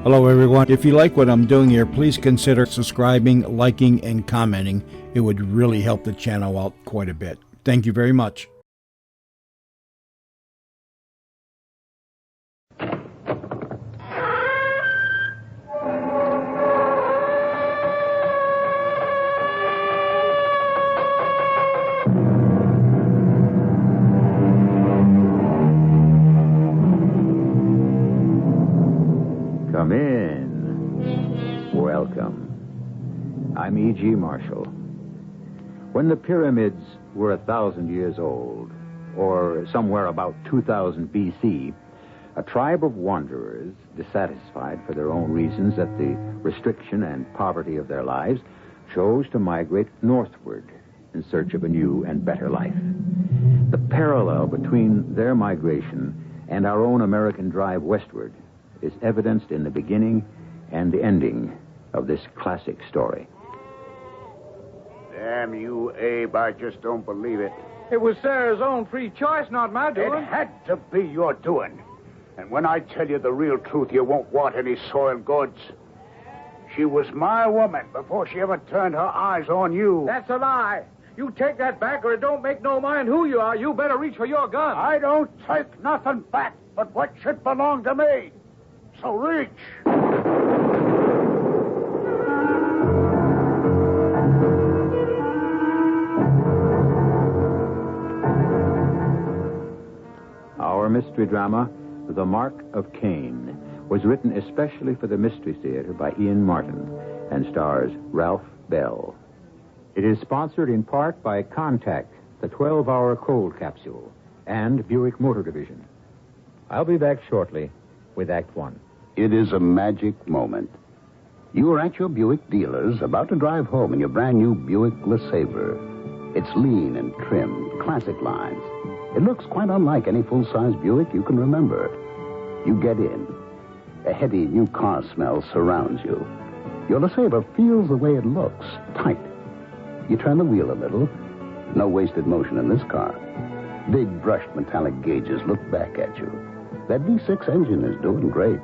Hello, everyone. If you like what I'm doing here, please consider subscribing, liking, and commenting. It would really help the channel out quite a bit. Thank you very much. Come in. Welcome. I'm E.G. Marshall. When the pyramids were 1,000 years old, or somewhere about 2000 B.C., a tribe of wanderers, dissatisfied for their own reasons at the restriction and poverty of their lives, chose to migrate northward in search of a new and better life. The parallel between their migration and our own American drive westward is evidenced in the beginning and the ending of this classic story. Damn you, Abe, I just don't believe it. It was Sarah's own free choice, not my doing. It had to be your doing. And when I tell you the real truth, you won't want any soiled goods. She was my woman before she ever turned her eyes on you. That's a lie. You take that back or it don't make no mind who you are. You better reach for your gun. I don't take nothing back but what should belong to me. So reach. Our mystery drama, The Mark of Cain, was written especially for the Mystery Theater by Ian Martin and stars Ralph Bell. It is sponsored in part by Contact, the 12-hour cold capsule, and Buick Motor Division. I'll be back shortly with Act One. It is a magic moment. You are at your Buick dealer's, about to drive home in your brand new Buick LeSabre. It's lean and trim, classic lines. It looks quite unlike any full-size Buick you can remember. You get in. A heady new car smell surrounds you. Your LeSabre feels the way it looks, tight. You turn the wheel a little. No wasted motion in this car. Big brushed metallic gauges look back at you. That V6 engine is doing great.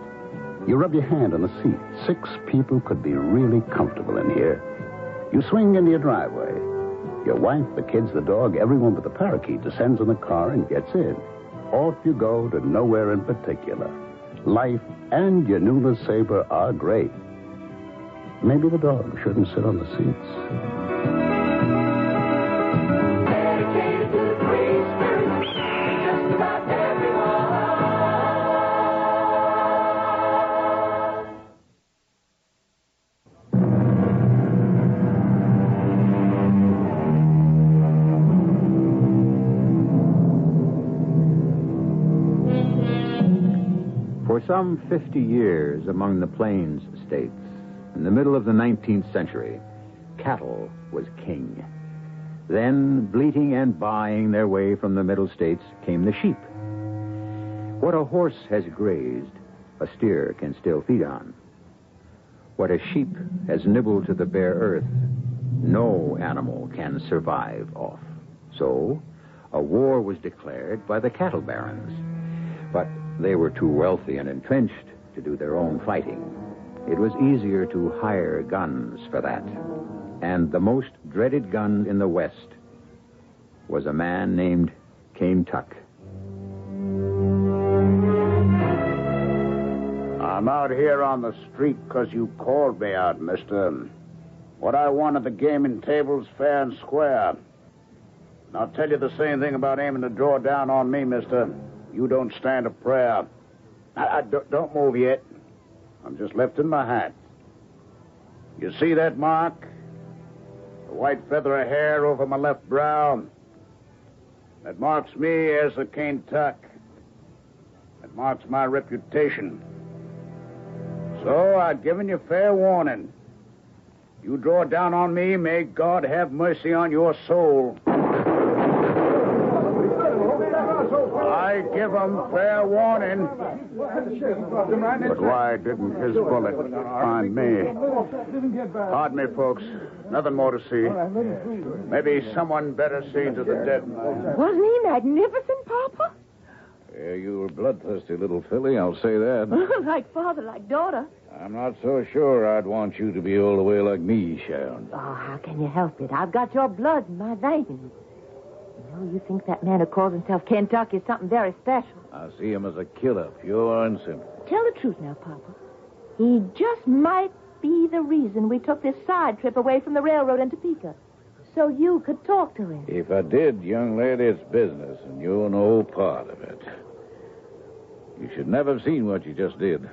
You rub your hand on the seat. 6 people could be really comfortable in here. You swing into your driveway. Your wife, the kids, the dog, everyone but the parakeet descends in the car and gets in. Off you go to nowhere in particular. Life and your new LeSabre are great. Maybe the dog shouldn't sit on the seats. For some 50 years among the Plains states, in the middle of the 19th century, cattle was king. Then, bleating and baaing their way from the middle states, came the sheep. What a horse has grazed, a steer can still feed on. What a sheep has nibbled to the bare earth, no animal can survive off. So, a war was declared by the cattle barons. But they were too wealthy and entrenched to do their own fighting. It was easier to hire guns for that. And the most dreaded gun in the West was a man named Cain Tuck. I'm out here on the street because you called me out, mister. What I want at the gaming table's fair and square. And I'll tell you the same thing about aiming to draw down on me, mister. You don't stand a prayer. Don't move yet. I'm just lifting my hat. You see that mark? The white feather of hair over my left brow. That marks me as the Cain Tuck. That marks my reputation. So I've given you fair warning. You draw down on me, may God have mercy on your soul. I give him fair warning. But why didn't his bullet find me? Pardon me, folks. Nothing more to see. Maybe someone better see to the dead man. Wasn't he magnificent, Papa? Yeah, you're a bloodthirsty little filly, I'll say that. Like father, like daughter. I'm not so sure I'd want you to be all the way like me, Sharon. Oh, how can you help it? I've got your blood in my veins. You know, you think that man who calls himself Kentucky is something very special. I see him as a killer, pure and simple. Tell the truth now, Papa. He just might be the reason we took this side trip away from the railroad in Topeka. So you could talk to him. If I did, young lady, it's business, and you're no part of it. You should never have seen what you just did.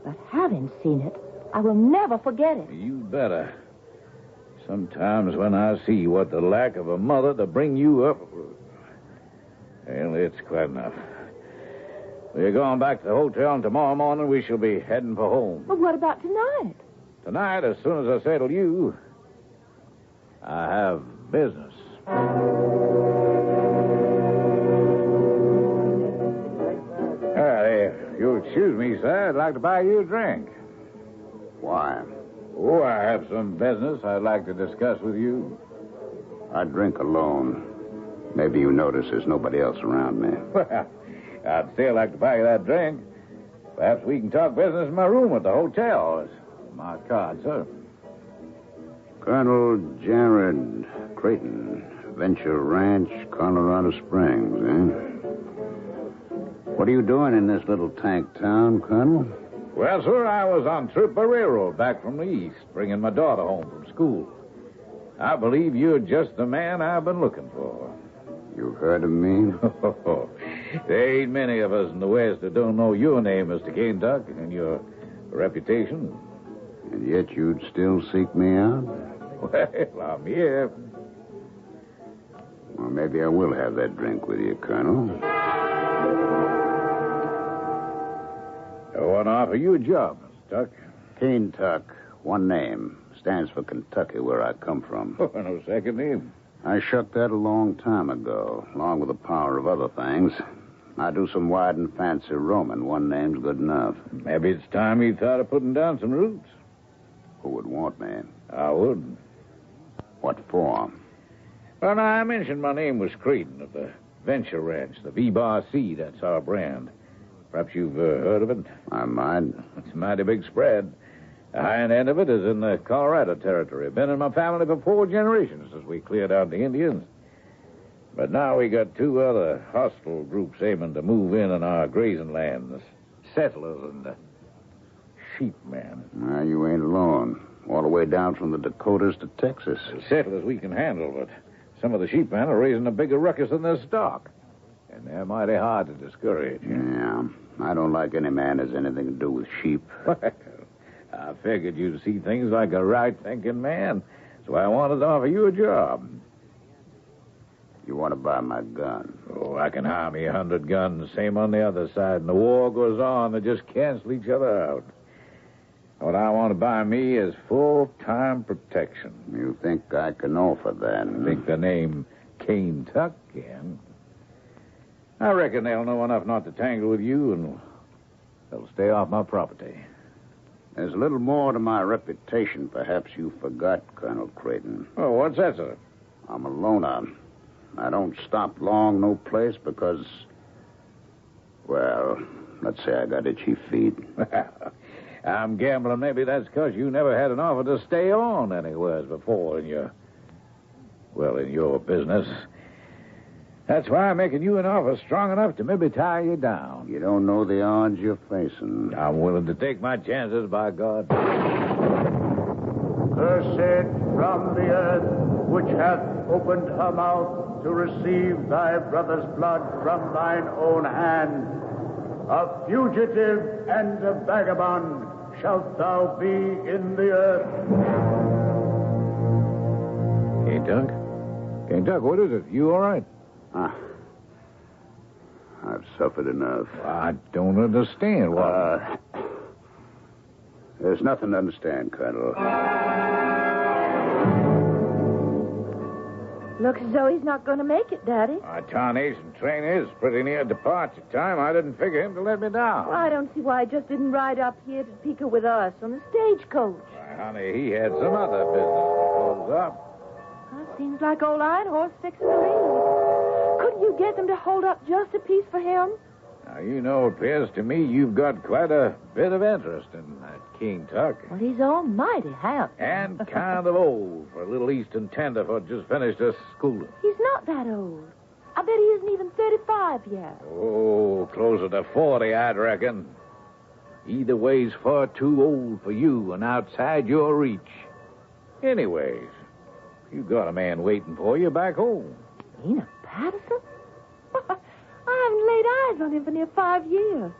But having seen it, I will never forget it. You better. Sometimes when I see what the lack of a mother to bring you up... Well, it's quite enough. We're going back to the hotel, and tomorrow morning we shall be heading for home. But what about tonight? Tonight, as soon as I settle you, I have business. If you'll excuse me, sir, I'd like to buy you a drink. Why? Oh, I have some business I'd like to discuss with you. I drink alone. Maybe you notice there's nobody else around me. Well, I'd still like to buy you that drink. Perhaps we can talk business in my room at the hotel. It's my card, sir. Colonel Jared Creighton, Venture Ranch, Colorado Springs, eh? What are you doing in this little tank town, Colonel? Well, sir, I was on trip by railroad back from the east, bringing my daughter home from school. I believe you're just the man I've been looking for. You've heard of me? There ain't many of us in the West that don't know your name, Mr. Kentucky, and your reputation. And yet you'd still seek me out? Well, I'm here. Well, maybe I will have that drink with you, Colonel. I want to offer you a job, Mr. Tuck. Cain Tuck, one name. Stands for Kentucky, where I come from. Oh, no second name. I shucked that a long time ago, along with the power of other things. I do some wide and fancy roaming. One name's good enough. Maybe it's time you thought of putting down some roots. Who would want me? I would. What for? Well, now, I mentioned my name was Creighton of the Venture Ranch, the V-Bar C, that's our brand. Perhaps you've heard of it? I might. It's a mighty big spread. The high end of it is in the Colorado territory. Been in my family for 4 generations since we cleared out the Indians. But now we got 2 other hostile groups aiming to move in on our grazing land. The settlers and the sheepmen. Now, you ain't alone. All the way down from the Dakotas to Texas. The settlers we can handle, but some of the sheepmen are raising a bigger ruckus than their stock. And they're mighty hard to discourage. Yeah. I don't like any man that has anything to do with sheep. Well, I figured you'd see things like a right-thinking man, so I wanted to offer you a job. You want to buy my gun? Oh, I can hire me 100 guns, same on the other side, and the war goes on. They just cancel each other out. What I want to buy me is full-time protection. You think I can offer that? I think the name Cain Tuck can. I reckon they'll know enough not to tangle with you, and they'll stay off my property. There's a little more to my reputation perhaps you forgot, Colonel Creighton. Oh, what's that, sir? I'm a loner. I don't stop long no place because, well, let's say I got itchy feet. I'm gambling maybe that's because you never had an offer to stay on anywhere before in your business. That's why I'm making you an offer strong enough to maybe tie you down. You don't know the odds you're facing. I'm willing to take my chances, by God. Cursed from the earth, which hath opened her mouth to receive thy brother's blood from thine own hand, a fugitive and a vagabond shalt thou be in the earth. Kentuck? Kentuck, what is it? You all right? I've suffered enough. I don't understand. What? There's nothing to understand, Colonel. Looks as though he's not going to make it, Daddy. Our tarnation train is pretty near departure time. I didn't figure him to let me down. Well, I don't see why he just didn't ride up here to Topeka with us on the stagecoach. Why, honey, he had some other business to close up. Well, seems like old Iron Horse fixing to leave. Couldn't you get them to hold up just a piece for him? Now, you know, it appears to me you've got quite a bit of interest in that King Tuck. Well, he's almighty handsome. And kind of old for a little Eastern tenderfoot just finished his schooling. He's not that old. I bet he isn't even 35 yet. Oh, closer to 40, I'd reckon. Either way's far too old for you and outside your reach. Anyways, you got a man waiting for you back home. Lena Patterson? I haven't laid eyes on him for near 5 years.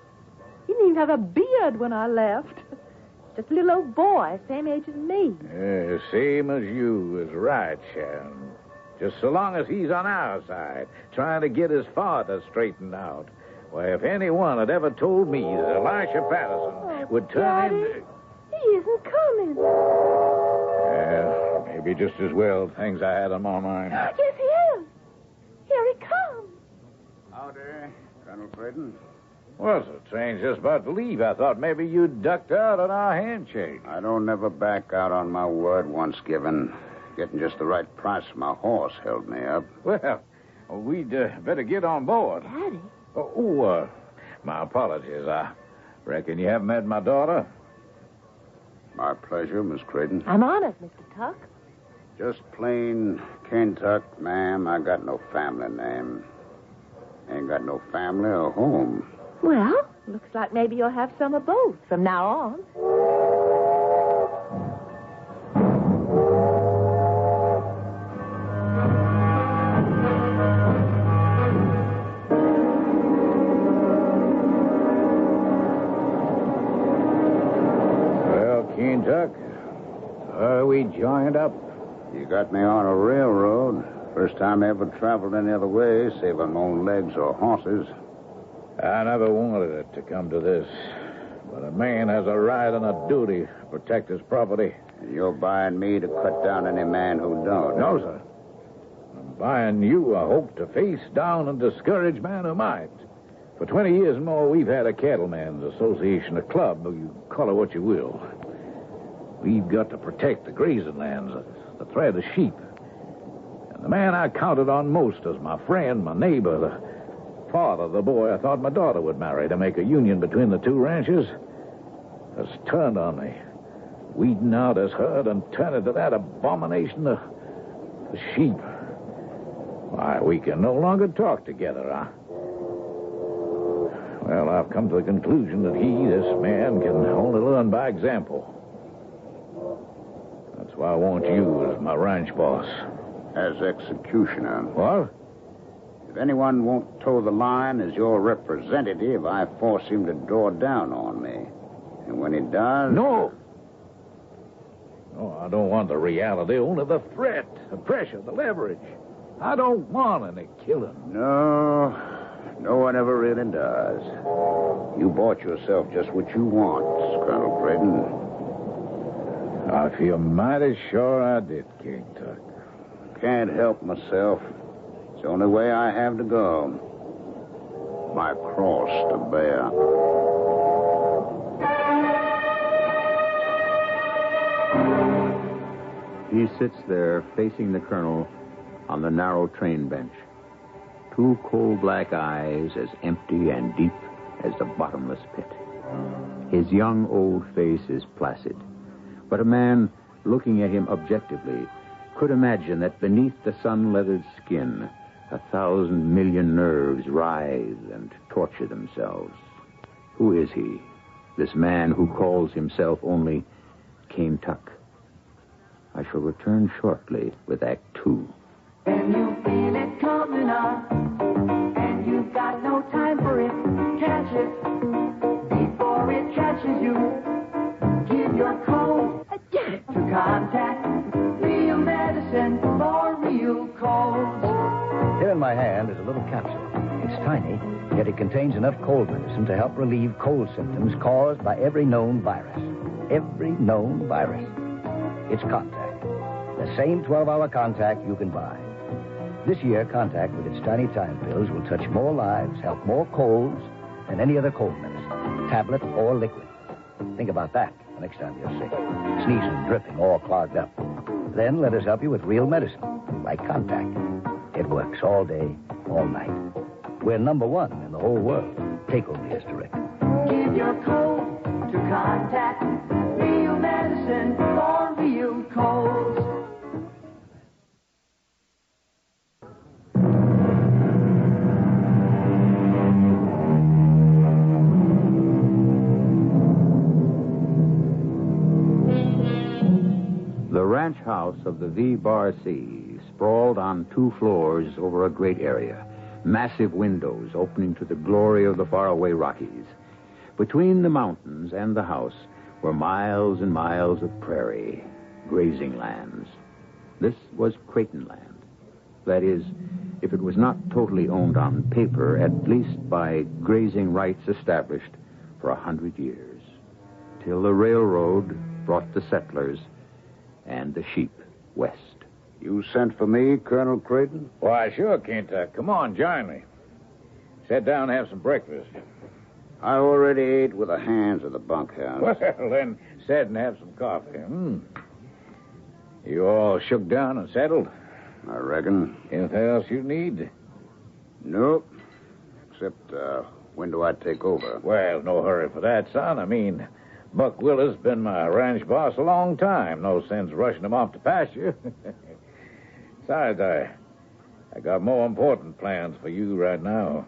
He didn't even have a beard when I left. Just a little old boy, same age as me. Same as you is right, Sharon. Just so long as he's on our side, trying to get his father straightened out. Why, if anyone had ever told me that Elisha Patterson would turn Daddy, into... he isn't coming. Maybe just as well things I had on my mind. Yes, he is. Here he comes. Howdy, Colonel Braden. What's it? Train's just about to leave. I thought maybe you'd ducked out on our handshake. I don't never back out on my word once given. Getting just the right price for my horse held me up. Well, we'd better get on board. Daddy? My apologies. I reckon you haven't met my daughter? My pleasure, Miss Creighton. I'm honored, Mr. Tuck. Just plain Kentuck, ma'am. I got no family name. Ain't got no family or home. Well, looks like maybe you'll have some of both from now on. Well, Kentuck, are we joined up? You got me on a railroad. First time I ever traveled any other way, save on my own legs or horses. I never wanted it to come to this. But a man has a right and a duty to protect his property. And you're buying me to cut down any man who don't. No, sir. I'm buying you a hope to face down and discourage man who might. For 20 years more, we've had a cattlemen's association, a club, you call it what you will. We've got to protect the grazing lands, the thread of sheep. And the man I counted on most as my friend, my neighbor, the father of the boy I thought my daughter would marry to make a union between the two ranches, has turned on me, weeding out his herd and turning to that abomination, the sheep. Why, we can no longer talk together, huh? Well, I've come to the conclusion that this man, can only learn by example. That's why I want you as my ranch boss. As executioner. What? If anyone won't toe the line as your representative, I force him to draw down on me. And when he does... No, I don't want the reality, only the threat, the pressure, the leverage. I don't want any killing. No one ever really does. You bought yourself just what you want, Colonel Braden. I feel mighty sure I did, King Tuck. Can't help myself. It's the only way I have to go. My cross to bear. He sits there facing the colonel on the narrow train bench. Two coal-black eyes as empty and deep as the bottomless pit. His young old face is placid, but a man looking at him objectively could imagine that beneath the sun-leathered skin, 1,000 million nerves writhe and torture themselves. Who is he, this man who calls himself only Cain Tuck? I shall return shortly with Act 2. When you feel it coming on, and you've got no time for it, catch it before it catches you. Give your code to contact real medicine for real colds. Here in my hand is a little capsule. It's tiny, yet it contains enough cold medicine to help relieve cold symptoms caused by every known virus. Every known virus. It's Contact. The same 12-hour Contact you can buy. This year, Contact with its tiny time pills will touch more lives, help more colds than any other cold medicine, tablet or liquid. Think about that the next time you're sick. Sneezing, dripping, all clogged up. Then let us help you with real medicine, like Contact. It works all day, all night. We're #1 in the whole world. take over the hysterectomy. Give your cold to Contact. Real medicine for real colds. The ranch house of the V-Bar C sprawled on 2 floors over a great area. Massive windows opening to the glory of the faraway Rockies. Between the mountains and the house were miles and miles of prairie, grazing lands. This was Creighton land. That is, if it was not totally owned on paper, at least by grazing rights established for 100 years, till the railroad brought the settlers and the sheep west. You sent for me, Colonel Creighton? Why, sure, Kent. Come on, join me. Sit down and have some breakfast. I already ate with the hands of the bunkhouse. Well, then, sit and have some coffee. You all shook down and settled? I reckon. Anything else you need? Nope. Except, when do I take over? Well, no hurry for that, son. I mean, Buck Willis been my ranch boss a long time. No sense rushing him off to pasture. Besides, I got more important plans for you right now.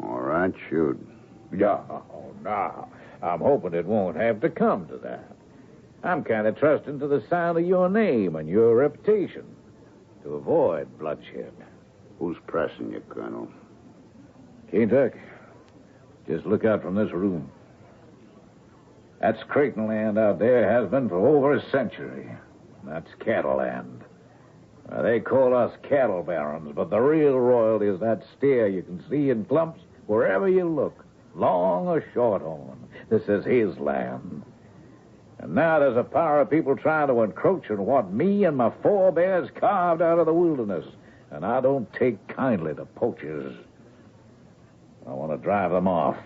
All right, shoot. No. I'm hoping it won't have to come to that. I'm kind of trusting to the sound of your name and your reputation to avoid bloodshed. Who's pressing you, Colonel? Kentuck, just look out from this room. That's Creighton land out there, has been for over a century. That's cattle land. They call us cattle barons, but the real royalty is that steer you can see in clumps wherever you look, long or shorthorn. This is his land. And now there's a power of people trying to encroach on what me and my forebears carved out of the wilderness, and I don't take kindly to poachers. I want to drive them off.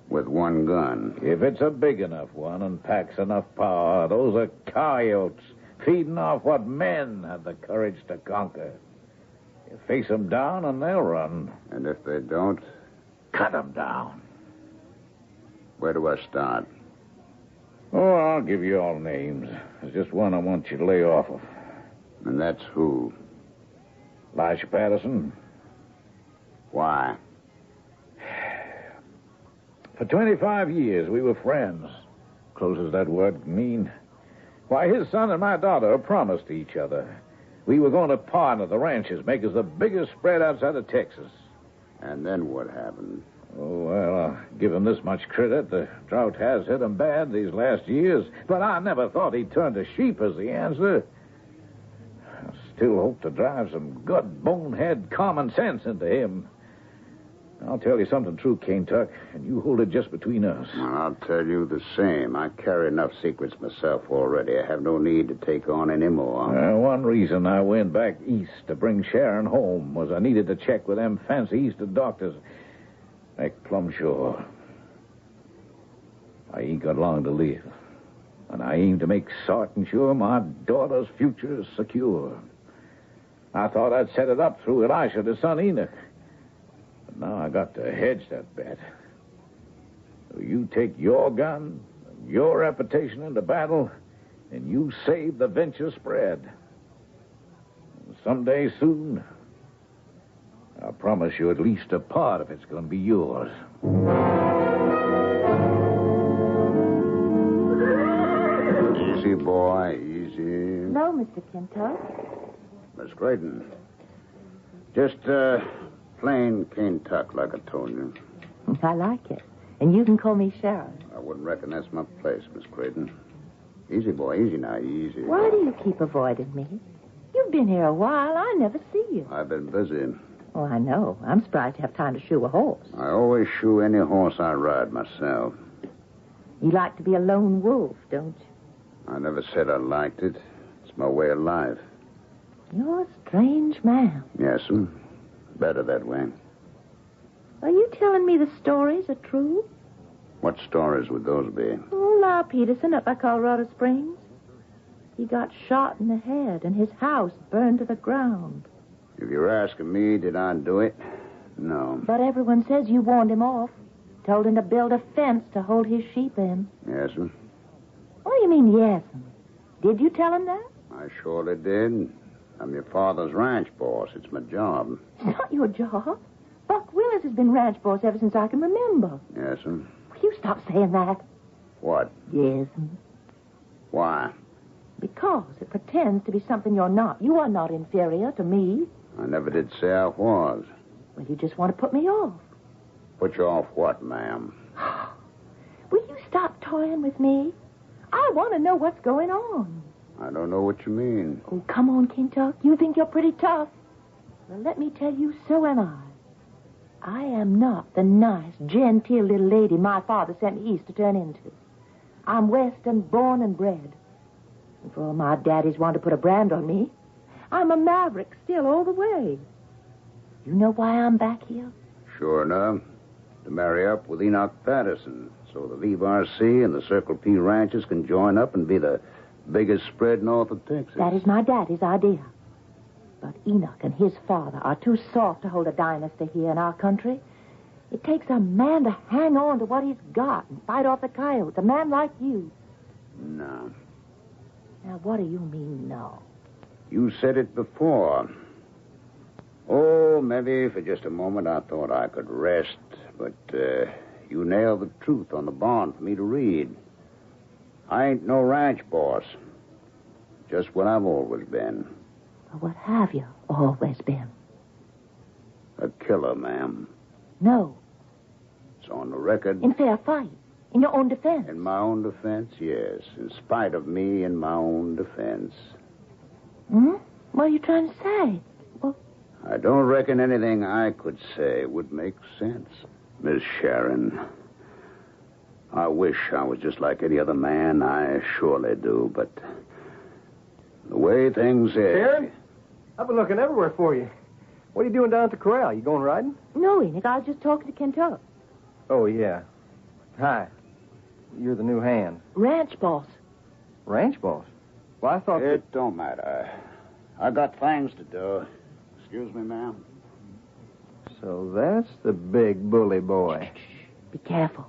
With one gun? If it's a big enough one and packs enough power, those are coyotes feeding off what men had the courage to conquer. You face them down and they'll run. And if they don't? Cut them down. Where do I start? Oh, I'll give you all names. There's just one I want you to lay off of. And that's who? Elisha Patterson. Why? For 25 years, we were friends. Close as that word can mean. Why, his son and my daughter promised to each other. We were going to partner the ranches, make us the biggest spread outside of Texas. And then what happened? Oh, well, I'll give him this much credit. The drought has hit him bad these last years, but I never thought he'd turn to sheep as the answer. I still hope to drive some good bonehead common sense into him. I'll tell you something true, Kentuck, and you hold it just between us. Well, I'll tell you the same. I carry enough secrets myself already. I have no need to take on any more. One reason I went back east to bring Sharon home was I needed to check with them fancy Eastern doctors. Make plumb sure. I ain't got long to live, and I aim to make certain sure my daughter's future is secure. I thought I'd set it up through Elisha to son Enoch. Now I got to hedge that bet. So you take your gun and your reputation into battle, and you save the venture spread. And someday soon, I promise you at least a part of it's going to be yours. Easy, boy, easy. No, Mr. Kentuck. Miss Creighton. Just, plain Kentuck, like I told you. I like it. And you can call me Sharon. I wouldn't reckon that's my place, Miss Creighton. Easy, boy, easy now, easy. Why do you keep avoiding me? You've been here a while. I never see you. I've been busy. Oh, I know. I'm surprised to have time to shoe a horse. I always shoe any horse I ride myself. You like to be a lone wolf, don't you? I never said I liked it. It's my way of life. You're a strange man. Yes'm. Better that way. Are you telling me the stories are true? What stories would those be? Oh, Lau Peterson up by Colorado Springs. He got shot in the head, and his house burned to the ground. If you're asking me, did I do it? No. But everyone says you warned him off. told him to build a fence to hold his sheep in. Yes, sir. What do you mean, yes? Did you tell him that? I surely did. I'm your father's ranch boss. It's my job. It's not your job. Buck Willis has been ranch boss ever since I can remember. Yes, sir. Will you stop saying that? What? Yes. Why? Because it pretends to be something you're not. You are not inferior to me. I never did say I was. Well, you just want to put me off. Put you off what, ma'am? Will you stop toying with me? I want to know what's going on. I don't know what you mean. Oh, come on, Kentuck. You think you're pretty tough. Well, let me tell you, so am I. I am not the nice, genteel little lady my father sent me east to turn into. I'm Western born and bred. And for all my daddies want to put a brand on me, I'm a maverick still all the way. You know why I'm back here? Sure enough. To marry up with Enoch Patterson, so the Leave RC and the Circle P ranches can join up and be the biggest spread north of Texas. That is my daddy's idea. But Enoch and his father are too soft to hold a dynasty here in our country. It takes a man to hang on to what he's got and fight off the coyotes. A man like you. No. Now, what do you mean, no? You said it before. Oh, maybe for just a moment I thought I could rest, but you nailed the truth on the bond for me to read. I ain't no ranch boss. Just what I've always been. Well, what have you always been? A killer, ma'am. No. It's on the record. In fair fight. In your own defense. In my own defense, yes. In spite of me, in my own defense. What are you trying to say? Well, I don't reckon anything I could say would make sense, Miss Sharon. I wish I was just like any other man. I surely do, but the way things is... Sharon, I've been looking everywhere for you. What are you doing down at the corral? You going riding? no, Enoch. I was just talking to Kentuck. Oh, yeah. Hi. You're the new hand. Ranch boss. Ranch boss? Well, I thought... It don't matter. I got things to do. Excuse me, ma'am. So that's the big bully boy. Be careful.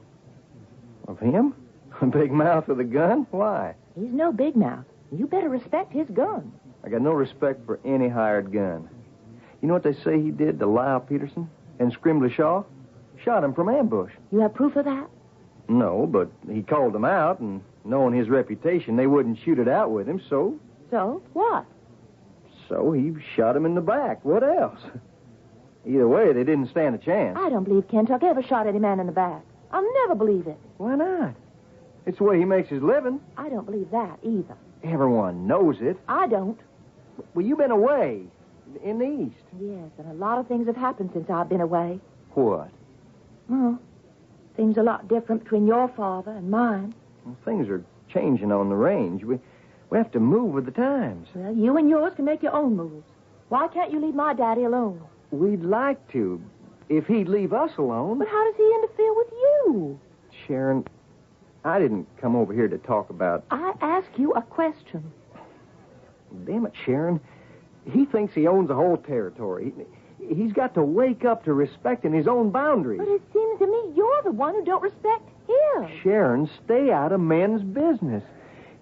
Of him? A big mouth with a gun? Why? He's no big mouth. You better respect his gun. I got no respect for any hired gun. You know what they say he did to Lyle Peterson and Scrimley Shaw? Shot him from ambush. You have proof of that? No, but he called them out, and knowing his reputation, they wouldn't shoot it out with him, so... So, what? So he shot him in the back. What else? Either way, they didn't stand a chance. I don't believe Kentuck ever shot any man in the back. I'll never believe it. Why not? It's the way he makes his living. I don't believe that either. Everyone knows it. I don't. Well, you've been away in the East. Yes, and a lot of things have happened since I've been away. What? Well, things a lot different between your father and mine. Well, things are changing on the range. We have to move with the times. Well, you and yours can make your own moves. Why can't you leave my daddy alone? We'd like to, if he'd leave us alone. But how does he interfere with you? Sharon, I didn't come over here to talk about... I ask you a question. Damn it, Sharon. He thinks he owns the whole territory. He's got to wake up to respecting his own boundaries. But it seems to me you're the one who don't respect him. Sharon, stay out of men's business.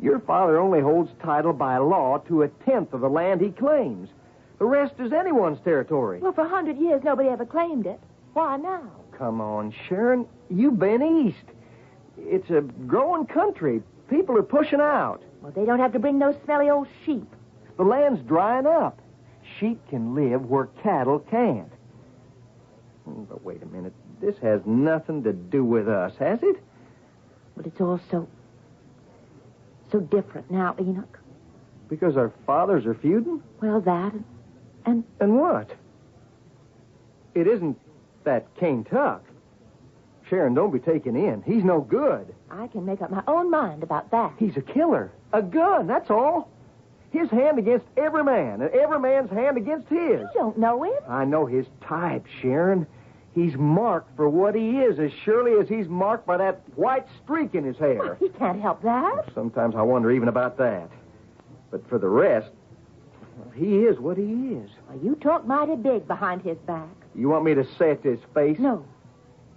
Your father only holds title by law to 1/10 of the land he claims. The rest is anyone's territory. Well, for 100 years, nobody ever claimed it. Why now? Come on, Sharon. You've been east. It's a growing country. People are pushing out. Well, they don't have to bring those smelly old sheep. The land's drying up. Sheep can live where cattle can't. But wait a minute. This has nothing to do with us, has it? But it's all so different now, Enoch. Because our fathers are feuding? Well, that and... And what? It isn't that Cain Tuck. Sharon, don't be taken in. He's no good. I can make up my own mind about that. He's a killer. A gun, that's all. His hand against every man, and every man's hand against his. You don't know him. I know his type, Sharon. He's marked for what he is as surely as he's marked by that white streak in his hair. Well, he can't help that. Sometimes I wonder even about that. But for the rest, well, he is what he is. Well, you talk mighty big behind his back. You want me to say it to his face? No.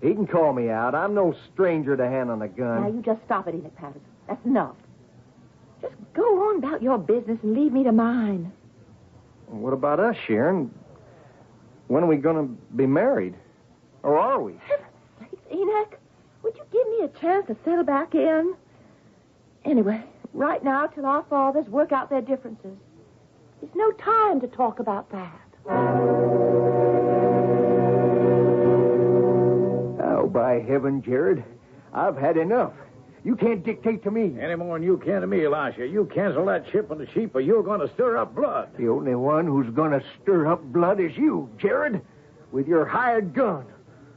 He can call me out. I'm no stranger to handling a gun. Now, you just stop it, Enoch Patterson. That's enough. Just go on about your business and leave me to mine. What about us, Sharon? When are we going to be married? Or are we? Heaven's sakes, Enoch. Would you give me a chance to settle back in? Anyway, right now, till our fathers work out their differences. There's no time to talk about that. Oh, by heaven, Jared, I've had enough. You can't dictate to me. Any more than you can to me, Elisha. You cancel that ship on the sheep or you're going to stir up blood. The only one who's going to stir up blood is you, Jared, with your hired gun.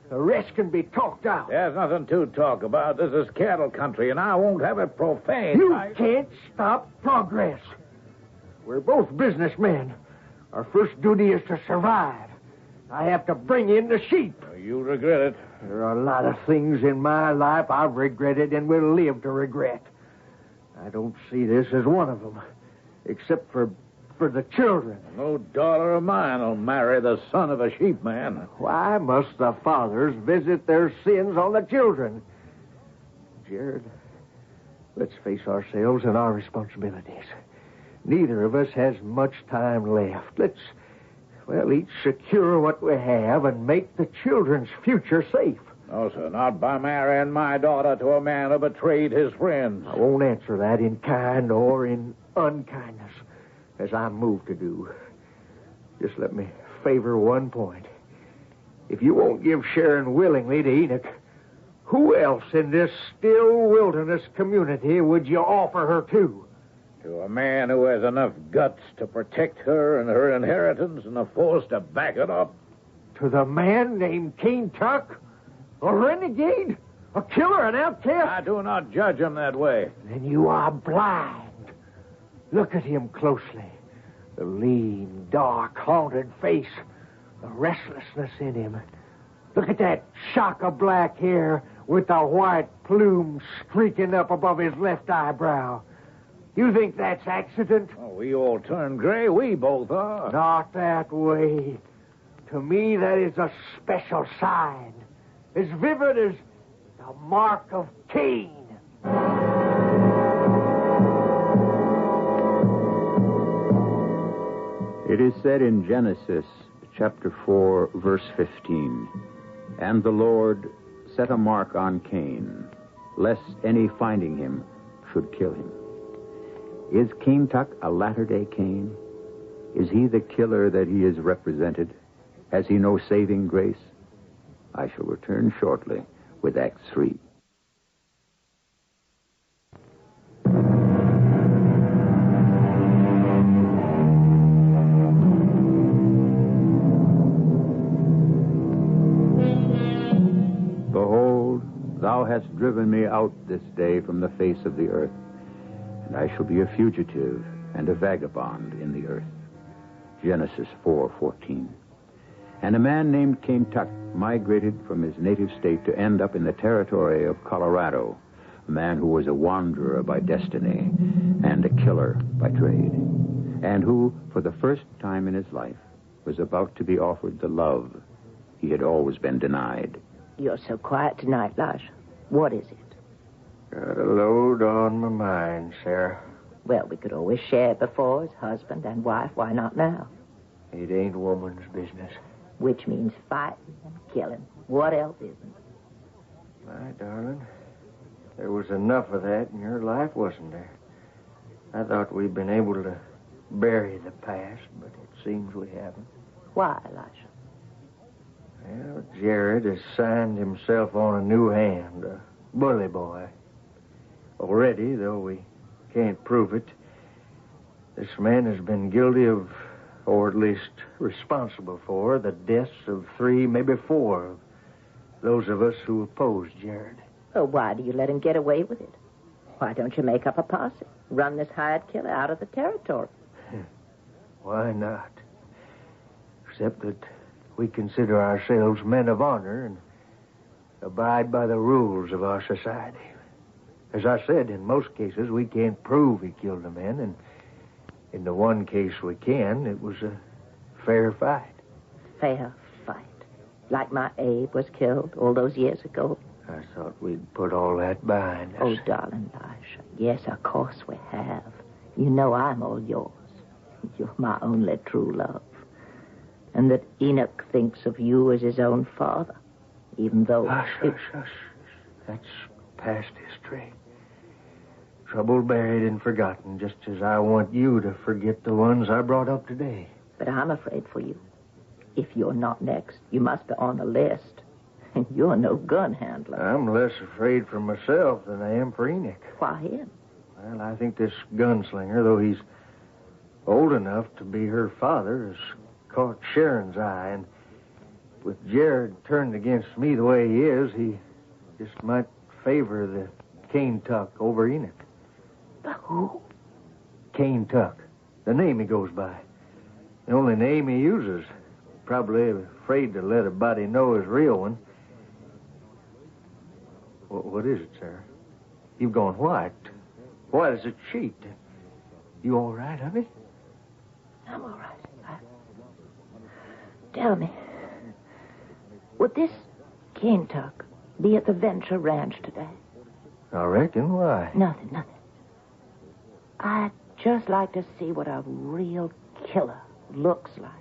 The rest can be talked out. There's nothing to talk about. This is cattle country, and I won't have it profaned. You can't stop progress. We're both businessmen. Our first duty is to survive. I have to bring in the sheep. You'll regret it. There are a lot of things in my life I've regretted and will live to regret. I don't see this as one of them, except for the children. No daughter of mine will marry the son of a sheep man. Why must the fathers visit their sins on the children? Jared, let's face ourselves and our responsibilities. Neither of us has much time left. Let's, each secure what we have and make the children's future safe. No, sir, not by marrying my daughter to a man who betrayed his friends. I won't answer that in kind or in unkindness, as I'm moved to do. Just let me favor one point. If you won't give Sharon willingly to Enoch, who else in this still wilderness community would you offer her to? To a man who has enough guts to protect her and her inheritance and the force to back it up. To the man named Cain Tuck? A renegade? A killer? An outcast? I do not judge him that way. Then you are blind. Look at him closely. The lean, dark, haunted face. The restlessness in him. Look at that shock of black hair with the white plume streaking up above his left eyebrow. You think that's accident? Oh, we all turn gray. We both are. Not that way. To me, that is a special sign. As vivid as the mark of Cain. It is said in Genesis chapter 4, verse 15, "And the Lord set a mark on Cain, lest any finding him should kill him." Is Cain Tuck a latter-day Cain? Is he the killer that he is represented? Has he no saving grace? I shall return shortly with Act 3. Behold, thou hast driven me out this day from the face of the earth, and I shall be a fugitive and a vagabond in the earth. Genesis 4:14. And a man named Cain Tuck migrated from his native state to end up in the territory of Colorado, a man who was a wanderer by destiny and a killer by trade, and who, for the first time in his life, was about to be offered the love he had always been denied. You're so quiet tonight, Elijah. What is it? Got a load on my mind, Sarah. Well, we could always share it before as husband and wife. Why not now? It ain't woman's business. Which means fighting and killing. What else isn't? My darling, there was enough of that in your life, wasn't there? I thought we'd been able to bury the past, but it seems we haven't. Why, Elijah? Well, Jared has signed himself on a new hand, a bully boy. Already, though we can't prove it, this man has been guilty of, or at least responsible for, the deaths of 3, maybe 4 of those of us who opposed Jared. Well, why do you let him get away with it? Why don't you make up a posse? Run this hired killer out of the territory? Why not? Except that we consider ourselves men of honor and abide by the rules of our society. As I said, in most cases, we can't prove he killed a man, and in the one case we can, it was a fair fight. Fair fight. Like my Abe was killed all those years ago. I thought we'd put all that behind us. Oh, darling Elisha, yes, of course we have. You know I'm all yours. You're my only true love. And that Enoch thinks of you as his own father, even though... Hush. That's past history. Trouble buried and forgotten, just as I want you to forget the ones I brought up today. But I'm afraid for you. If you're not next, you must be on the list. And you're no gun handler. I'm less afraid for myself than I am for Enoch. Why him? Well, I think this gunslinger, though he's old enough to be her father, has caught Sharon's eye. And with Jared turned against me the way he is, he just might favor the Cain Tuck over Enoch. The who? Cain Tuck. The name he goes by. The only name he uses. Probably afraid to let a body know his real one. What is it, sir? You've gone white. White as a sheet. You all right, honey? I'm all right. Tell me, would this Cain Tuck be at the Venture Ranch today? I reckon. Why? Nothing. I'd just like to see what a real killer looks like.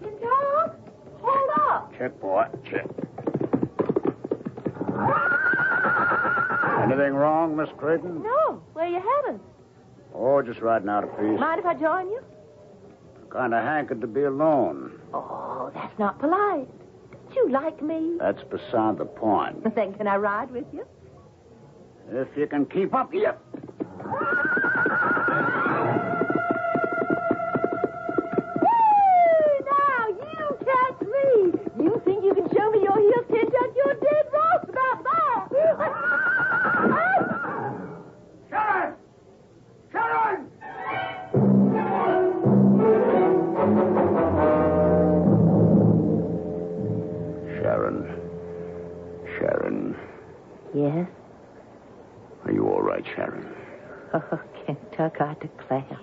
Kentuck, hold up. Check, boy, check. Anything wrong, Miss Creighton? No, where you headed? Oh, just riding out a piece. Mind if I join you? Kind of hankered to be alone. Oh, that's not polite. Don't you like me? That's beside the point. Then can I ride with you? If you can keep up, yep. Now, you catch me. You think you can show me your heels, Kentuck? You're dead wrong about that. Sharon! Sharon. Yes? Are you all right, Sharon? Oh, Kentuck, I declare.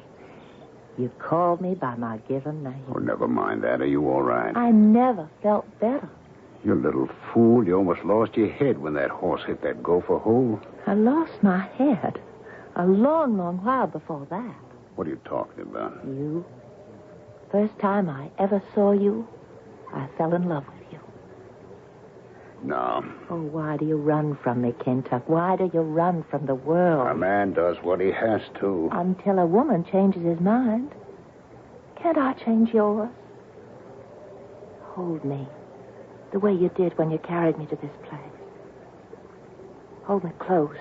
You called me by my given name. Oh, never mind that. Are you all right? I never felt better. You little fool. You almost lost your head when that horse hit that gopher hole. I lost my head a long, long while before that. What are you talking about? You. First time I ever saw you, I fell in love with you. No. Oh, why do you run from me, Kentuck? Why do you run from the world? A man does what he has to. Until a woman changes his mind. Can't I change yours? Hold me, the way you did when you carried me to this place. Hold me close.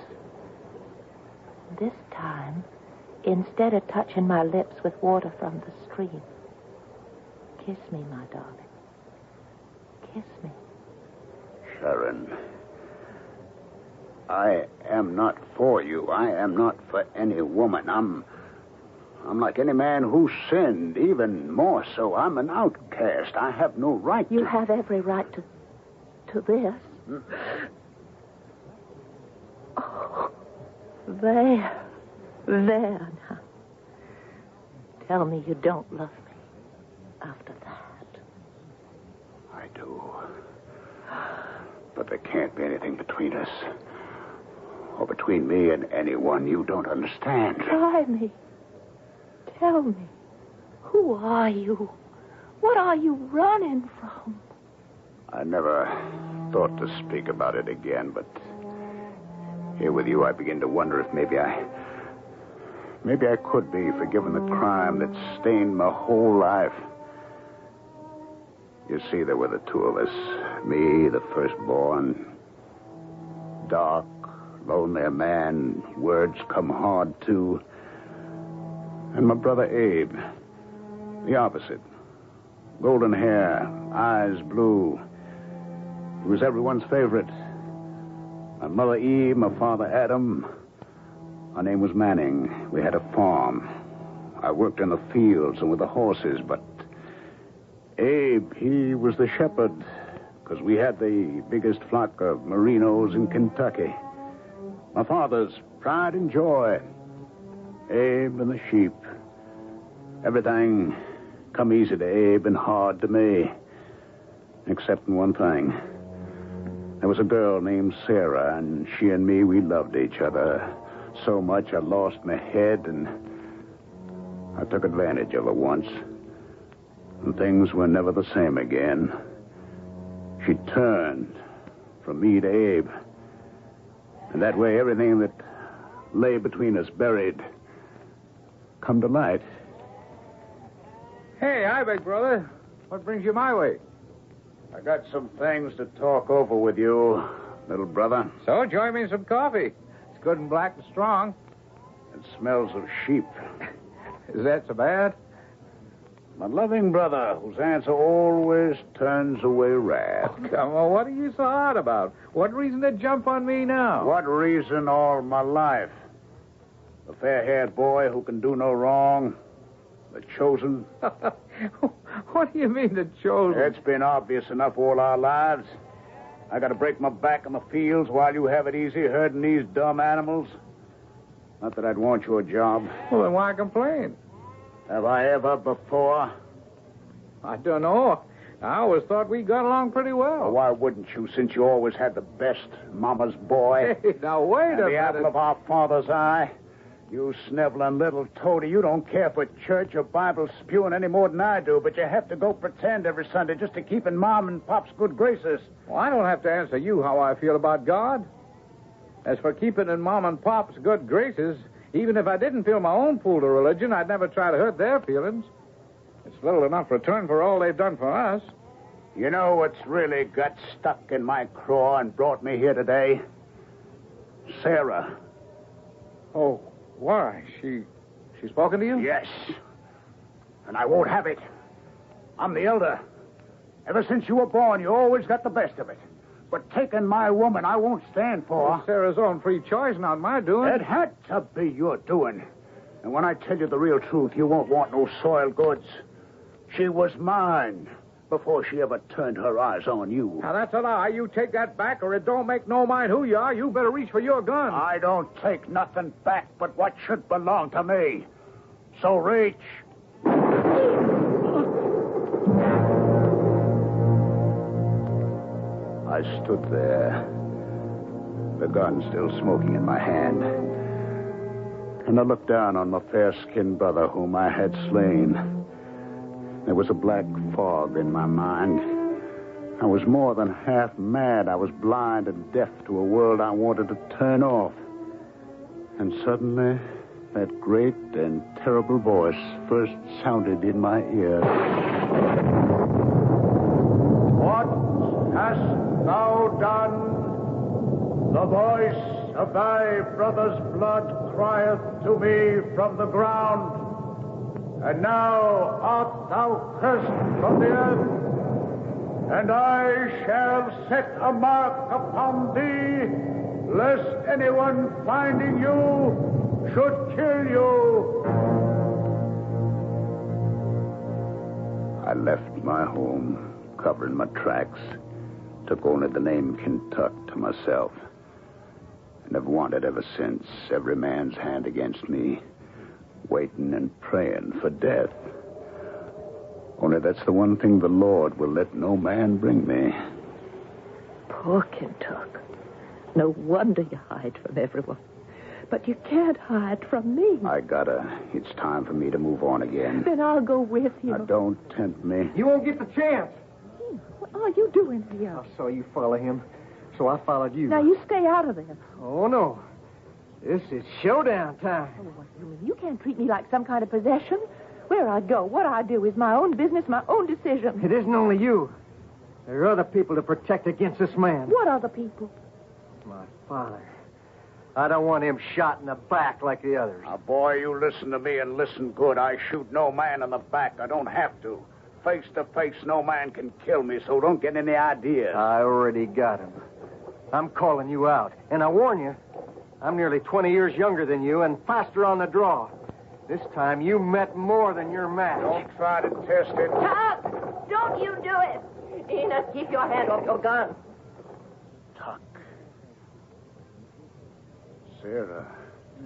This time, instead of touching my lips with water from the stream, kiss me, my darling. Kiss me. Sharon, I am not for you. I am not for any woman. I'm like any man who sinned, even more so. I'm an outcast. I have no right to... You have every right to this. Oh, there now. Tell me you don't love me after that. I do. But there can't be anything between us. Or between me and anyone you don't understand. Try me. Tell me. Who are you? What are you running from? I never thought to speak about it again, but here with you I begin to wonder if maybe I could be forgiven the crime that stained my whole life. You see, there were the two of us. Me, the firstborn. Dark, lonely a man. Words come hard, too. And my brother Abe. The opposite. Golden hair, eyes blue. He was everyone's favorite. My mother Eve, my father Adam. Our name was Manning. We had a farm. I worked in the fields and with the horses, but Abe, he was the shepherd, because we had the biggest flock of merinos in Kentucky. My father's pride and joy. Abe and the sheep. Everything come easy to Abe and hard to me. Except in one thing. There was a girl named Sarah, and she and me, we loved each other so much I lost my head, and I took advantage of her once. And things were never the same again. She turned from me to Abe. And that way everything that lay between us buried come to light. Hey, hi, big brother. What brings you my way? I got some things to talk over with you, little brother. So, join me in some coffee. It's good and black and strong. It smells of sheep. Is that so bad? My loving brother, whose answer always turns away wrath. Oh, come on, what are you so hot about? What reason to jump on me now? What reason all my life? The fair-haired boy who can do no wrong. The chosen. What do you mean, the chosen? It's been obvious enough all our lives. I got to break my back in the fields while you have it easy herding these dumb animals. Not that I'd want your job. Well, then why complain? Have I ever before? I don't know. I always thought we got along pretty well. Well, why wouldn't you, since you always had the best mama's boy? Hey, now wait a minute. The apple of our father's eye. You sniveling little toady, you don't care for church or Bible spewing any more than I do, but you have to go pretend every Sunday just to keep in Mom and Pop's good graces. Well, I don't have to answer you how I feel about God. As for keeping in Mom and Pop's good graces, even if I didn't feel my own pull to religion, I'd never try to hurt their feelings. It's little enough return for all they've done for us. You know what's really got stuck in my craw and brought me here today? Sarah. Oh, why? She's spoken to you? Yes. And I won't have it. I'm the elder. Ever since you were born, you always got the best of it. But taking my woman, I won't stand for. Well, Sarah's own free choice, not my doing. It had to be your doing. And when I tell you the real truth, you won't want no soiled goods. She was mine before she ever turned her eyes on you. Now, that's a lie. You take that back, or it don't make no mind who you are. You better reach for your gun. I don't take nothing back but what should belong to me. So reach. I stood there, the gun still smoking in my hand. And I looked down on my fair-skinned brother whom I had slain. There was a black fog in my mind. I was more than half mad. I was blind and deaf to a world I wanted to turn off. And suddenly, that great and terrible voice first sounded in my ear. What hast thou done? The voice of thy brother's blood crieth to me from the ground. And now art thou cursed from the earth, and I shall set a mark upon thee, lest anyone finding you should kill you. I left my home, covering my tracks, took only the name Kentuck to myself, and have wanted ever since, every man's hand against me, waiting and praying for death. Only that's the one thing the Lord will let no man bring me. Poor Kentuck. No wonder you hide from everyone. But you can't hide from me. It's time for me to move on again. Then I'll go with you. Now, don't tempt me. You won't get the chance. What are you doing here? I saw you follow him, so I followed you. Now, you stay out of this. Oh, no. This is showdown time. Oh, what do you mean? You can't treat me like some kind of possession. Where I go, what I do is my own business, my own decision. It isn't only you. There are other people to protect against this man. What other people? My father. I don't want him shot in the back like the others. Now, boy, you listen to me and listen good. I shoot no man in the back. I don't have to. Face to face, no man can kill me, so don't get any ideas. I already got him. I'm calling you out. And I warn you, I'm nearly 20 years younger than you and faster on the draw. This time you met more than your match. Don't try to test it. Tuck! Don't you do it! Enos, keep your hand off your gun. Tuck. Sarah.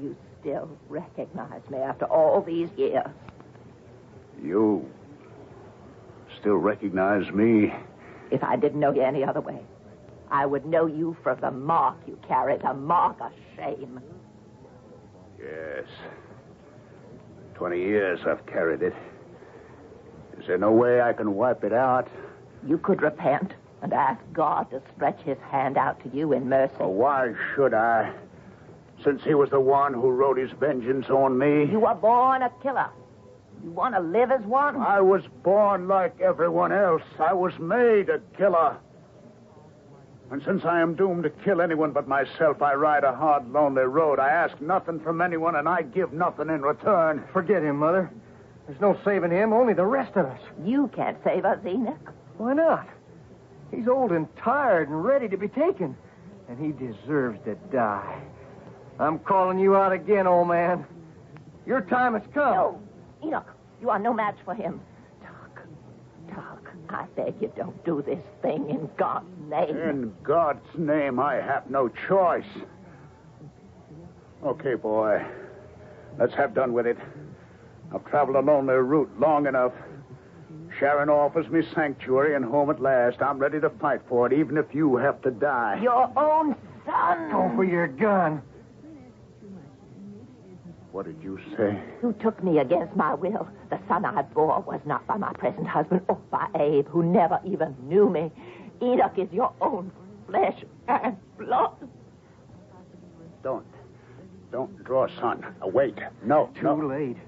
You still recognize me after all these years. You still recognize me? If I didn't know you any other way, I would know you for the mark you carry, the mark of shame. Yes. 20 years I've carried it. Is there no way I can wipe it out? You could repent and ask God to stretch his hand out to you in mercy. Oh, why should I? Since he was the one who wrote his vengeance on me. You were born a killer. You want to live as one? I was born like everyone else. I was made a killer. And since I am doomed to kill anyone but myself, I ride a hard, lonely road. I ask nothing from anyone, and I give nothing in return. Forget him, Mother. There's no saving him, only the rest of us. You can't save us, Enoch. Why not? He's old and tired and ready to be taken. And he deserves to die. I'm calling you out again, old man. Your time has come. No, Enoch, you are no match for him. Doc, I beg you don't do this thing in God's name. In God's name, I have no choice. Okay, boy. Let's have done with it. I've traveled a lonely route long enough. Sharon offers me sanctuary and home at last. I'm ready to fight for it, even if you have to die. Your own son. Go for your gun. What did you say? You took me against my will. The son I bore was not by my present husband or by Abe, who never even knew me. Enoch is your own flesh and blood. Don't draw, son. Wait. No. Too late.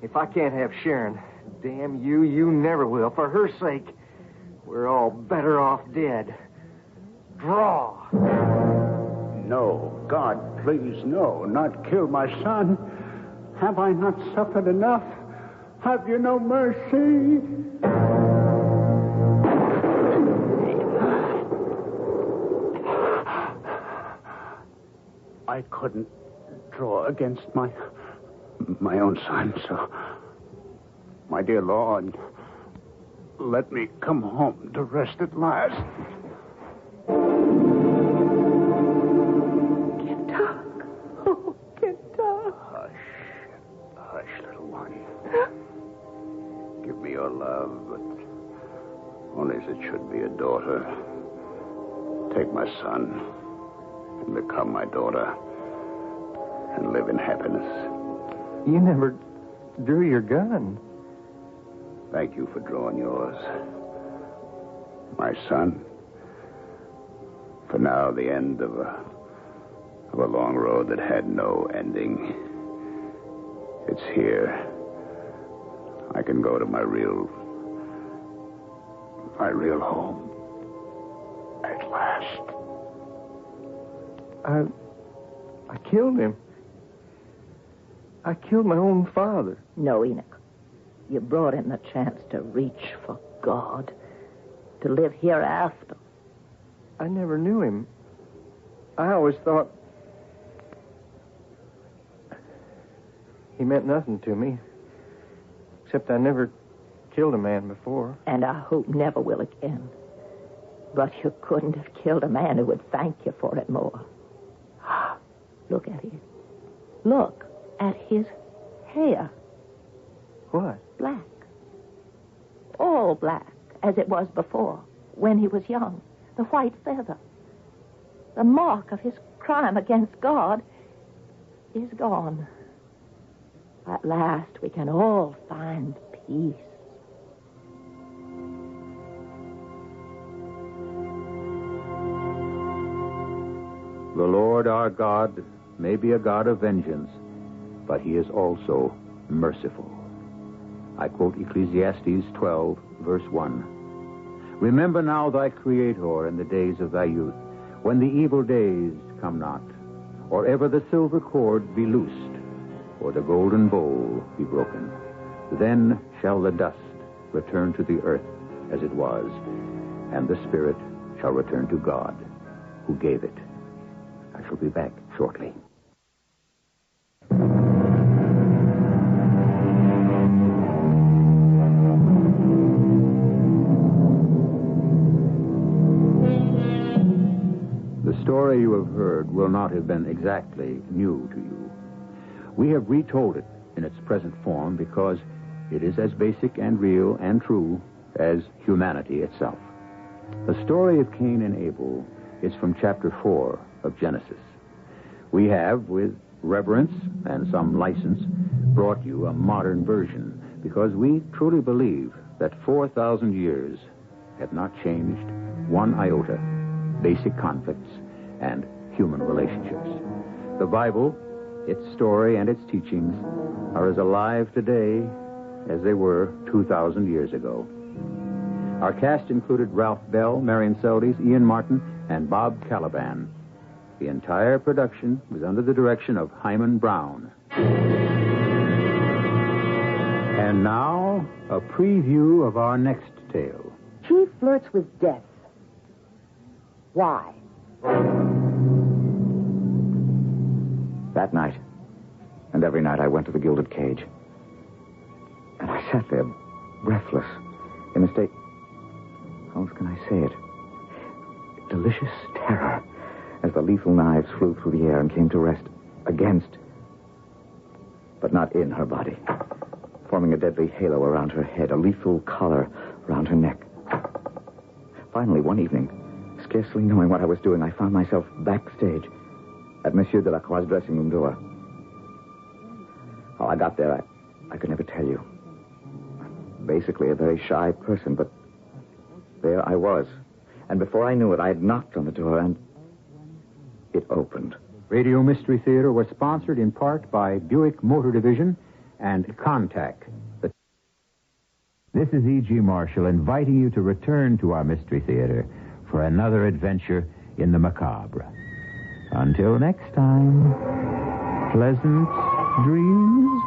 If I can't have Sharon, damn you, you never will. For her sake, we're all better off dead. Draw. No. God, please, no. Not kill my son. Have I not suffered enough? Have you no mercy? I couldn't draw against my own son, so... My dear Lord, let me come home to rest at last. Hush, little one. Give me your love, but only as it should be a daughter. Take my son and become my daughter and live in happiness. You never drew your gun. Thank you for drawing yours. My son, for now, the end of a long road that had no ending. It's here. I can go to my real home. At last. I killed him. I killed my own father. No, Enoch. You brought him the chance to reach for God, to live hereafter. I never knew him. I always thought he meant nothing to me, except I never killed a man before. And I hope never will again. But you couldn't have killed a man who would thank you for it more. Look at it. Look at his hair. What? Black. All black, as it was before, when he was young. The white feather. The mark of his crime against God is gone. At last, we can all find peace. The Lord our God may be a God of vengeance, but he is also merciful. I quote Ecclesiastes 12, verse 1. Remember now thy Creator in the days of thy youth, when the evil days come not, or ever the silver cord be loosed, or the golden bowl be broken. Then shall the dust return to the earth as it was, and the spirit shall return to God, who gave it. I shall be back shortly. The story you have heard will not have been exactly new to you. We have retold it in its present form because It is as basic and real and true as humanity itself. The story of Cain and Abel is from chapter 4 of Genesis. We have, with reverence and some license, brought you a modern version because we truly believe that 4,000 years have not changed one iota basic conflicts and human relationships. The Bible, its story and its teachings are as alive today as they were 2,000 years ago. Our cast included Ralph Bell, Marian Seldes, Ian Martin, and Bob Caliban. The entire production was under the direction of Hyman Brown. And now, a preview of our next tale. She flirts with death. Why? That night, and every night, I went to the Gilded Cage. And I sat there, breathless, in a state... how else can I say it? Delicious terror, as the lethal knives flew through the air and came to rest against, but not in her body, forming a deadly halo around her head, a lethal collar around her neck. Finally, one evening, scarcely knowing what I was doing, I found myself backstage at Monsieur Delacroix's dressing room door. How I got there, I could never tell you. Basically a very shy person, but there I was. And before I knew it, I had knocked on the door, and it opened. Radio Mystery Theater was sponsored in part by Buick Motor Division and Contact. This is E.G. Marshall inviting you to return to our Mystery Theater for another adventure in the macabre. Until next time, pleasant dreams.